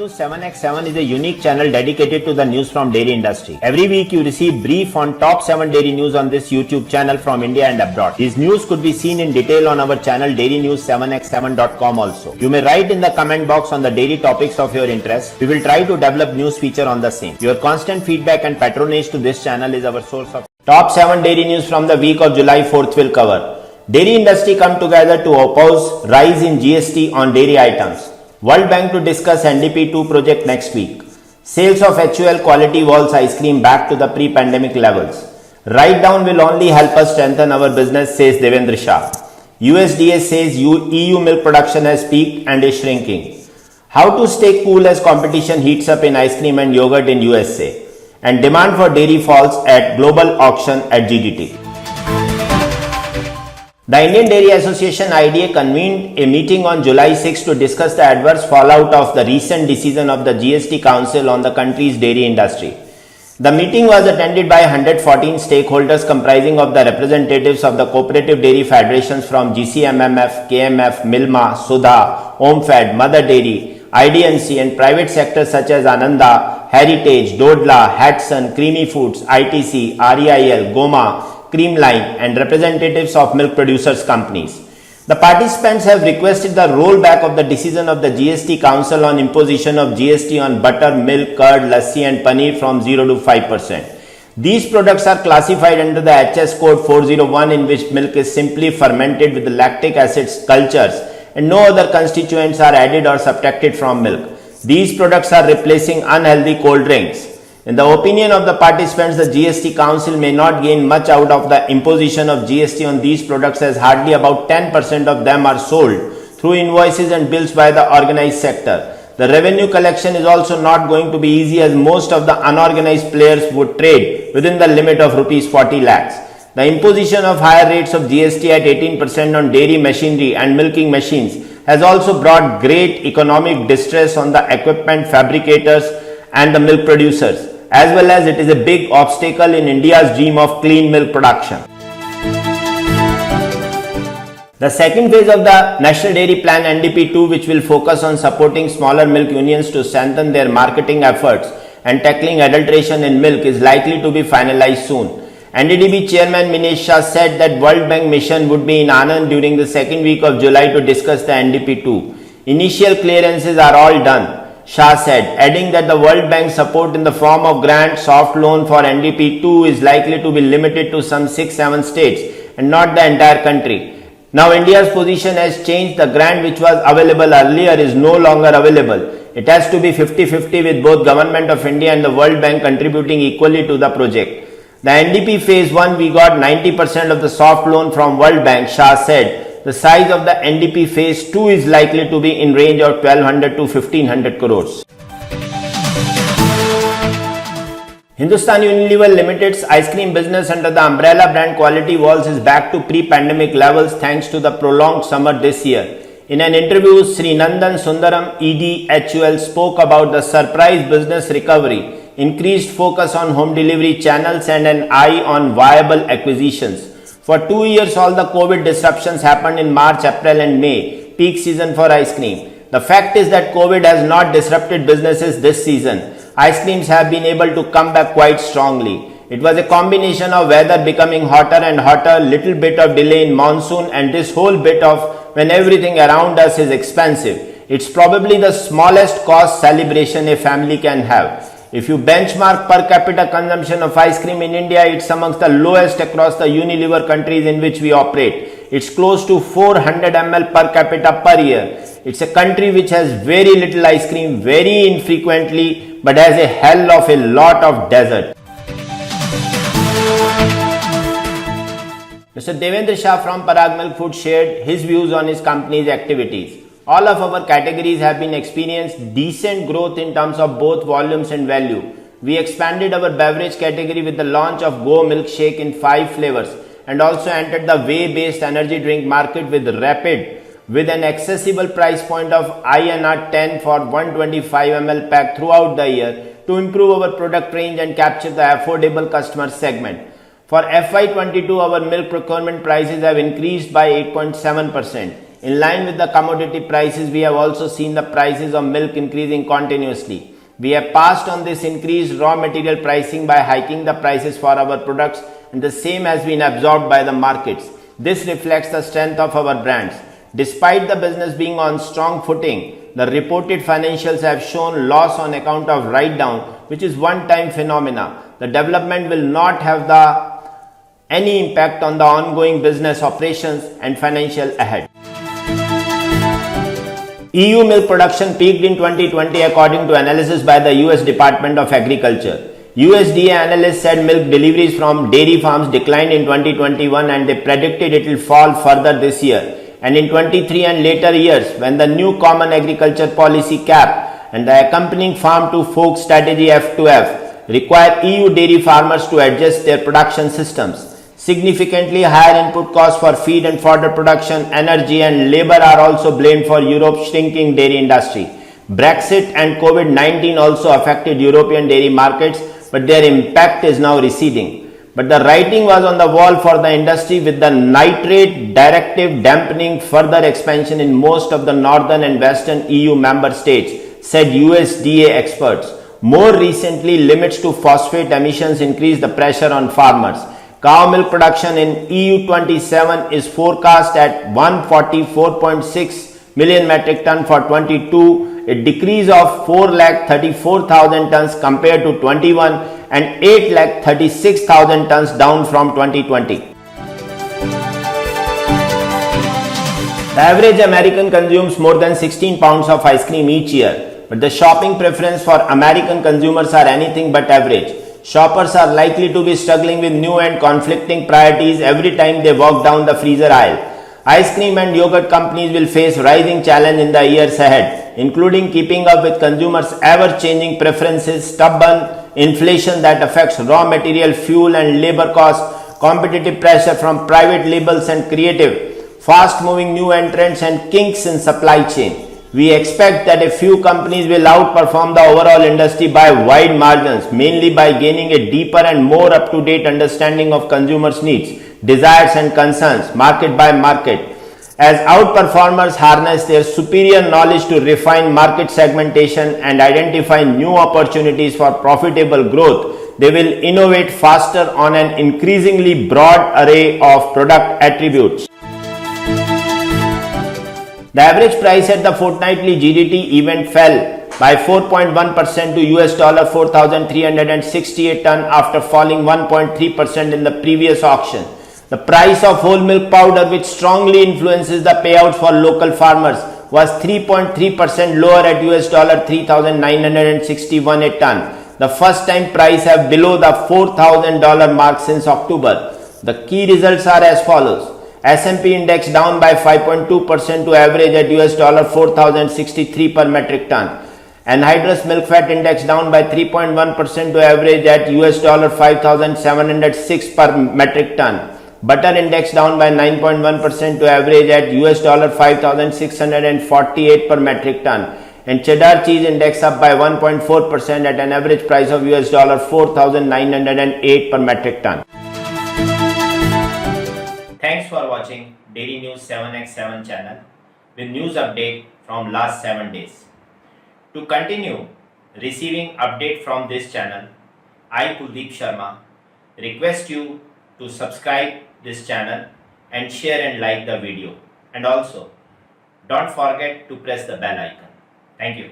News 7x7 is a unique channel dedicated to the news from dairy industry. Every week you receive brief on top 7 dairy news on this YouTube channel from India and abroad. These news could be seen in detail on our channel dairynews7x7.com also. You may write in the comment box on the dairy topics of your interest. We will try to develop news feature on the same. Your constant feedback and patronage to this channel is our source of top 7 dairy news from the week of July 4th will cover. Dairy industry come together to oppose rise in GST on dairy items. World Bank to discuss NDP-II project next week. Sales of HUL Quality Walls ice cream back to the pre-pandemic levels. Write down will only help us strengthen our business, says Devendra Shah. USDA says EU milk production has peaked and is shrinking. How to stay cool as competition heats up in ice cream and yogurt in USA. And demand for dairy falls at global auction at GDT. The Indian Dairy Association IDA convened a meeting on July 6 to discuss the adverse fallout of the recent decision of the GST Council on the country's dairy industry. The meeting was attended by 114 stakeholders comprising of the representatives of the cooperative dairy federations from GCMMF, KMF, Milma, Sudha, OMFED, Mother Dairy, IDNC and private sectors such as Ananda, Heritage, Dodla, Hatson, Creamy Foods, ITC, REIL, Goma, Creamline and representatives of milk producers companies. The participants have requested the rollback of the decision of the GST Council on imposition of GST on butter, milk, curd, lassi and paneer from 0 to 5%. These products are classified under the HS code 401 in which milk is simply fermented with the lactic acid cultures and no other constituents are added or subtracted from milk. These products are replacing unhealthy cold drinks. In the opinion of the participants, the GST Council may not gain much out of the imposition of GST on these products as hardly about 10% of them are sold through invoices and bills by the organized sector. The revenue collection is also not going to be easy as most of the unorganized players would trade within the limit of Rs 40 lakhs. The imposition of higher rates of GST at 18% on dairy machinery and milking machines has also brought great economic distress on the equipment fabricators and the milk producers, as well as it is a big obstacle in India's dream of clean milk production. The second phase of the National Dairy Plan NDP-II, which will focus on supporting smaller milk unions to strengthen their marketing efforts and tackling adulteration in milk, is likely to be finalized soon. NDP Chairman Shah said that World Bank mission would be in Anand during the second week of July to discuss the NDP-II. Initial clearances are all done, Shah said, adding that the World Bank support in the form of grant soft loan for NDP-II is likely to be limited to some 6-7 states and not the entire country. Now India's position has changed. The grant which was available earlier is no longer available. It has to be 50-50 with both Government of India and the World Bank contributing equally to the project. The NDP Phase 1 we got 90% of the soft loan from World Bank, Shah said. The size of the NDP Phase 2 is likely to be in range of 1200 to 1500 crores. Hindustan Unilever Limited's ice cream business under the umbrella brand Quality Walls is back to pre-pandemic levels thanks to the prolonged summer this year. In an interview, Sri Nandan Sundaram ED HUL spoke about the surprise business recovery, increased focus on home delivery channels and an eye on viable acquisitions. For 2 years, all the COVID disruptions happened in March, April and May, peak season for ice cream. The fact is that COVID has not disrupted businesses this season. Ice creams have been able to come back quite strongly. It was a combination of weather becoming hotter and hotter, little bit of delay in monsoon and this whole bit of when everything around us is expensive. It's probably the smallest cost celebration a family can have. If you benchmark per capita consumption of ice cream in India, it's amongst the lowest across the Unilever countries in which we operate. It's close to 400 ml per capita per year. It's a country which has very little ice cream, very infrequently, but has a hell of a lot of desert. Mr. Devendra Shah from Paragmal Food shared his views on his company's activities. All of our categories have been experienced decent growth in terms of both volumes and value. We expanded our beverage category with the launch of Go Milkshake in 5 flavors and also entered the whey-based energy drink market with Rapid with an accessible price point of INR 10 for 125 ml pack throughout the year to improve our product range and capture the affordable customer segment. For FY22, our milk procurement prices have increased by 8.7%. In line with the commodity prices, we have also seen the prices of milk increasing continuously. We have passed on this increased raw material pricing by hiking the prices for our products, and the same has been absorbed by the markets. This reflects the strength of our brands. Despite the business being on strong footing, the reported financials have shown loss on account of write-down, which is one-time phenomena. The development will not have any impact on the ongoing business operations and financial ahead. EU milk production peaked in 2020 according to analysis by the US Department of Agriculture. USDA analysts said milk deliveries from dairy farms declined in 2021 and they predicted it will fall further this year. And in 23 and later years, when the new Common Agriculture Policy CAP and the accompanying Farm to Fork Strategy F2F require EU dairy farmers to adjust their production systems. Significantly higher input costs for feed and fodder production, energy and labor are also blamed for Europe's shrinking dairy industry. Brexit and COVID-19 also affected European dairy markets, but their impact is now receding. But the writing was on the wall for the industry, with the nitrate directive dampening further expansion in most of the northern and western EU member states, said USDA experts. More recently, limits to phosphate emissions increased the pressure on farmers. Cow milk production in EU 27 is forecast at 144.6 million metric ton for 22, a decrease of 4,34,000 tons compared to 21 and 8,36,000 tons down from 2020. The average American consumes more than 16 pounds of ice cream each year, but the shopping preference for American consumers are anything but average. Shoppers are likely to be struggling with new and conflicting priorities every time they walk down the freezer aisle. Ice cream and yogurt companies will face rising challenge in the years ahead, including keeping up with consumers' ever-changing preferences, stubborn inflation that affects raw material, fuel and labor costs, competitive pressure from private labels and creative, fast-moving new entrants and kinks in supply chain. We expect that a few companies will outperform the overall industry by wide margins, mainly by gaining a deeper and more up-to-date understanding of consumers' needs, desires and concerns, market by market. As outperformers harness their superior knowledge to refine market segmentation and identify new opportunities for profitable growth, they will innovate faster on an increasingly broad array of product attributes. The average price at the fortnightly GDT event fell by 4.1% to $4,368 ton after falling 1.3% in the previous auction. The price of whole milk powder, which strongly influences the payouts for local farmers, was 3.3% lower at $3,961 a ton, the first time price have below the $4,000 mark since October. The key results are as follows. S&P index down by 5.2% to average at $4,063 per metric ton. Anhydrous milk fat index down by 3.1% to average at $5,706 per metric ton. Butter index down by 9.1% to average at $5,648 per metric ton. And cheddar cheese index up by 1.4% at an average price of $4,908 per metric ton. Thanks for watching Daily News 7x7 channel with news update from last 7 days. To continue receiving update from this channel, I Kuldeep Sharma request you to subscribe this channel and share and like the video, and also don't forget to press the bell icon. Thank you.